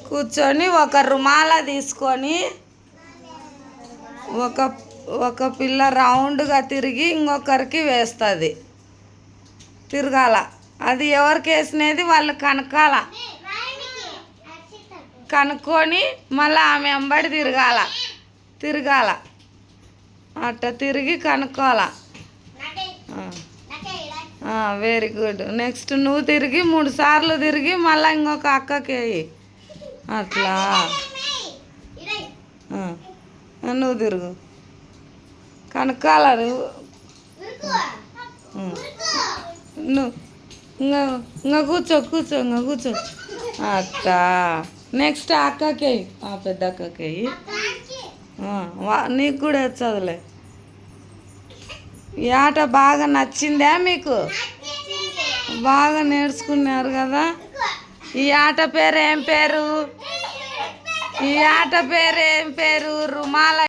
కూర్చొని ఒక రుమాల తీసుకొని ఒక ఒక పిల్ల రౌండ్గా తిరిగి ఇంకొకరికి వేస్తుంది. తిరగాల. అది ఎవరికి వేసినది వాళ్ళు కనుక్కోవాల. కనుక్కొని మళ్ళీ ఆమె వెంబడి తిరగాల. అట్ట తిరిగి కనుక్కోవాల. Very good. నెక్స్ట్ నువ్వు తిరిగి 3 సార్లు తిరిగి మళ్ళీ ఇంకొక అక్కకి వేయి. అట్లా నువ్వు తిరుగు. కనుక్కోవాల నువ్వు. ఇంకా కూర్చో ఇంకా కూర్చో. అట్టా. నెక్స్ట్ అక్కకి వేయి. ఆ పెద్ద అక్కకి వేయి. నీకు కూడా వచ్చేదిలే. ఈ ఆట బాగా నచ్చిందా మీకు? బాగా నేర్చుకున్నారు కదా. ఈ ఆట పేరు ఏం పేరు? రుమాల